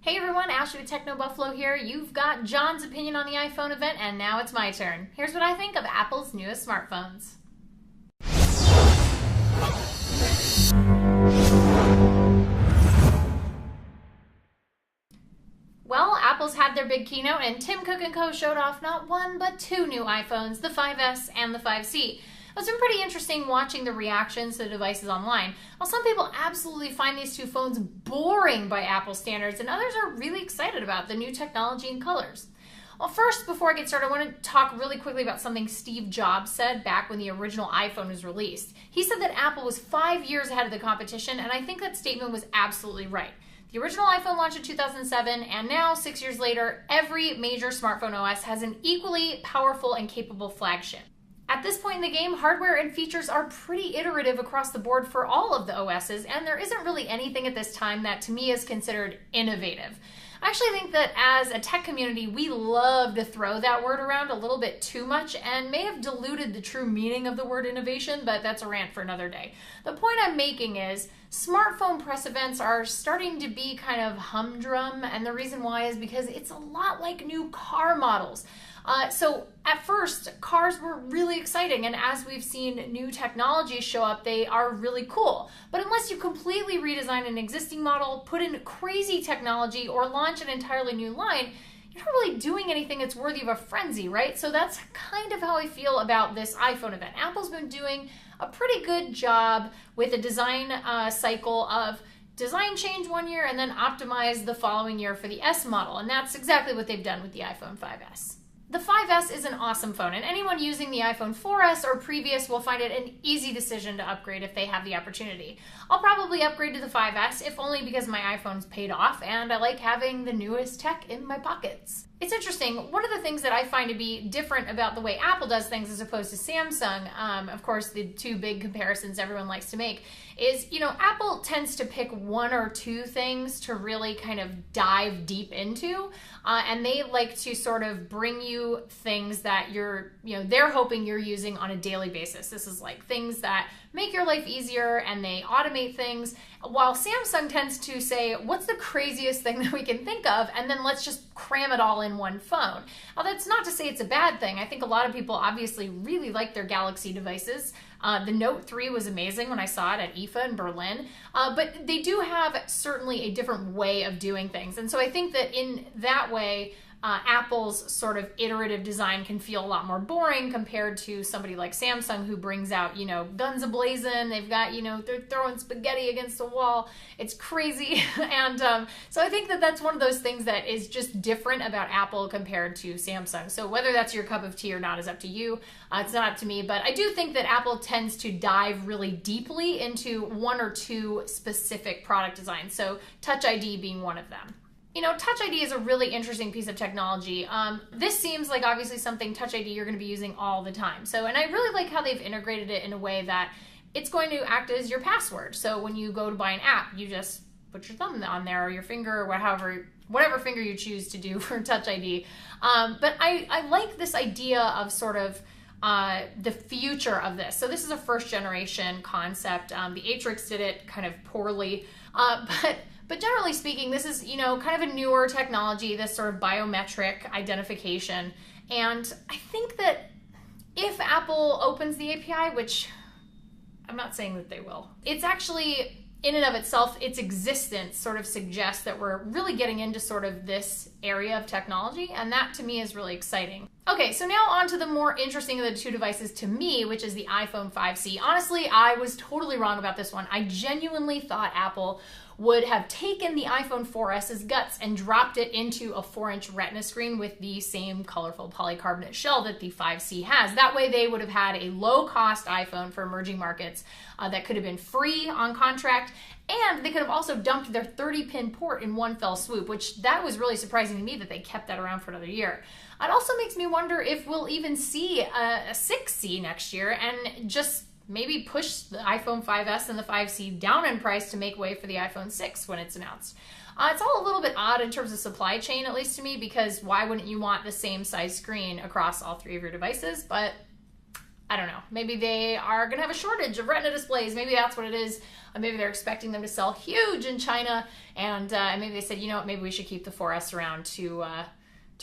Hey everyone, Ashley with Techno Buffalo here. You've got John's opinion on the iPhone event, and now it's my turn. Here's what I think of Apple's newest smartphones. Well, Apple's had their big keynote, and Tim Cook & Co. showed off not one, but two new iPhones, the 5S and the 5C. It's been pretty interesting watching the reactions to the devices online. While some people absolutely find these two phones boring by Apple standards, and others are really excited about the new technology and colors. Well, first, before I get started, I want to talk really quickly about something Steve Jobs said back when the original iPhone was released. He said that Apple was 5 years ahead of the competition, and I think that statement was absolutely right. The original iPhone launched in 2007, and now, 6 years later, every major smartphone OS has an equally powerful and capable flagship. At this point in the game, hardware and features are pretty iterative across the board for all of the OSs, and there isn't really anything at this time that to me is considered innovative. I actually think that as a tech community, we love to throw that word around a little bit too much and may have diluted the true meaning of the word innovation, but that's a rant for another day. The point I'm making is smartphone press events are starting to be kind of humdrum, and the reason why is because it's a lot like new car models. So at first, cars were really exciting, and as we've seen new technologies show up, they are really cool. But unless you completely redesign an existing model, put in crazy technology, or launch an entirely new line, you're not really doing anything that's worthy of a frenzy, right? So that's kind of how I feel about this iPhone event. Apple's been doing a pretty good job with a design cycle of design change one year and then optimize the following year for the S model, and that's exactly what they've done with the iPhone 5S. The 5S is an awesome phone, and anyone using the iPhone 4S or previous will find it an easy decision to upgrade if they have the opportunity. I'll probably upgrade to the 5S, if only because my iPhone's paid off and I like having the newest tech in my pockets. It's interesting, one of the things that I find to be different about the way Apple does things as opposed to Samsung, of course the two big comparisons everyone likes to make, is, Apple tends to pick one or two things to really kind of dive deep into, and they like to sort of bring you things that they're hoping you're using on a daily basis. This is like things that make your life easier and they automate things, while Samsung tends to say, what's the craziest thing that we can think of, and then let's just cram it all in one phone. Now, that's not to say it's a bad thing. I think a lot of people obviously really like their Galaxy devices. The Note 3 was amazing when I saw it at IFA in Berlin, but they do have certainly a different way of doing things. And so I think that in that way, Apple's sort of iterative design can feel a lot more boring compared to somebody like Samsung, who brings out, guns a-blazing. They've got, they're throwing spaghetti against the wall. It's crazy. And so I think that that's one of those things that is just different about Apple compared to Samsung. So whether that's your cup of tea or not is up to you. It's not up to me, but I do think that Apple tends to dive really deeply into one or two specific product designs. So Touch ID being one of them. Touch ID is a really interesting piece of technology. This seems like obviously something Touch ID you're going to be using all the time. And I really like how they've integrated it in a way that it's going to act as your password. So when you go to buy an app, you just put your thumb on there or your finger or whatever finger you choose to do for Touch ID. But I like this idea of sort of the future of this. So this is a first generation concept. The Atrix did it kind of poorly, but generally speaking, this is, kind of a newer technology, this sort of biometric identification. And I think that if Apple opens the API, which I'm not saying that they will, it's actually, in and of itself, its existence sort of suggests that we're really getting into sort of this area of technology, and that to me is really exciting. Okay, so now on to the more interesting of the two devices to me, which is the iPhone 5C. Honestly, I was totally wrong about this one. I genuinely thought Apple would have taken the iPhone 4S's guts and dropped it into a 4-inch Retina screen with the same colorful polycarbonate shell that the 5C has. That way they would have had a low-cost iPhone for emerging markets that could have been free on contract, and they could have also dumped their 30-pin port in one fell swoop, which that was really surprising to me that they kept that around for another year. It also makes me wonder if we'll even see a 6C next year and just maybe push the iPhone 5S and the 5C down in price to make way for the iPhone 6 when it's announced. It's all a little bit odd in terms of supply chain, at least to me, because why wouldn't you want the same size screen across all three of your devices? But I don't know. Maybe they are going to have a shortage of Retina displays. Maybe that's what it is. Maybe they're expecting them to sell huge in China, and maybe they said, you know what, maybe we should keep the 4S around to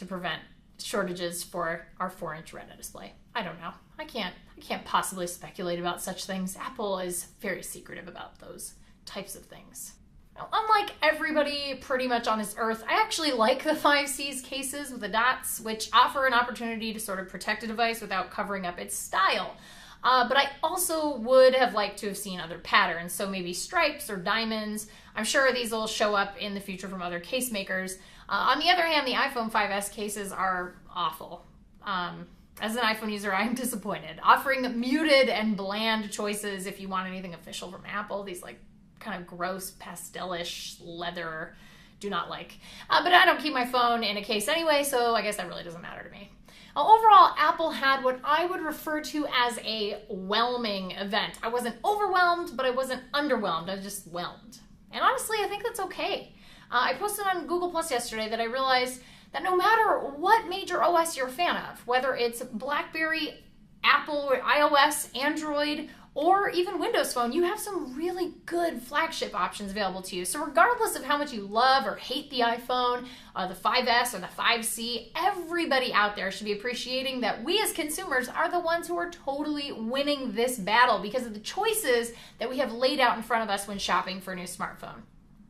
prevent shortages for our 4-inch Retina display. I don't know. I can't possibly speculate about such things. Apple is very secretive about those types of things. Now, unlike everybody pretty much on this earth, I actually like the 5C's cases with the dots, which offer an opportunity to sort of protect a device without covering up its style. But I also would have liked to have seen other patterns, so maybe stripes or diamonds. I'm sure these will show up in the future from other case makers. On the other hand, the iPhone 5S cases are awful. As an iPhone user, I'm disappointed. Offering muted and bland choices if you want anything official from Apple, these like kind of gross pastelish leather, do not like. But I don't keep my phone in a case anyway, so I guess that really doesn't matter to me. Overall, Apple had what I would refer to as a whelming event. I wasn't overwhelmed, but I wasn't underwhelmed. I was just whelmed. And honestly, I think that's okay. I posted on Google Plus yesterday that I realized that no matter what major OS you're a fan of, whether it's BlackBerry, Apple, or iOS, Android, or even Windows Phone, you have some really good flagship options available to you. So regardless of how much you love or hate the iPhone, the 5S or the 5C, everybody out there should be appreciating that we as consumers are the ones who are totally winning this battle because of the choices that we have laid out in front of us when shopping for a new smartphone.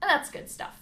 And that's good stuff.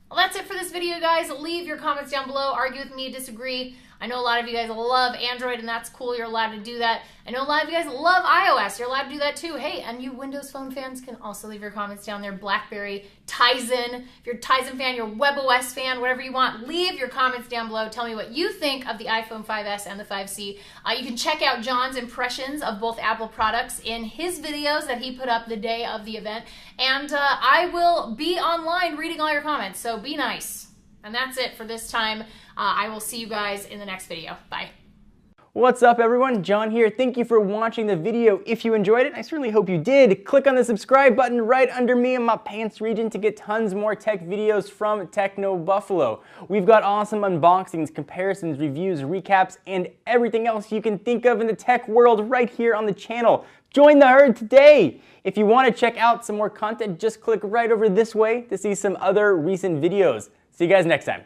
Well, that's it for this video, guys. Leave your comments down below. Argue with me, disagree. I know a lot of you guys love Android, and that's cool. You're allowed to do that. I know a lot of you guys love iOS. You're allowed to do that too. Hey, and you Windows Phone fans can also leave your comments down there. BlackBerry, Tizen. If you're a Tizen fan, you're a WebOS fan, whatever you want, leave your comments down below. Tell me what you think of the iPhone 5S and the 5C. You can check out John's impressions of both Apple products in his videos that he put up the day of the event. And I will be online reading all your comments, so be nice. And that's it for this time. I will see you guys in the next video. Bye. What's up everyone, John here. Thank you for watching the video. If you enjoyed it, I certainly hope you did. Click on the subscribe button right under me in my pants region to get tons more tech videos from Techno Buffalo. We've got awesome unboxings, comparisons, reviews, recaps, and everything else you can think of in the tech world right here on the channel. Join the herd today! If you want to check out some more content, just click right over this way to see some other recent videos. See you guys next time.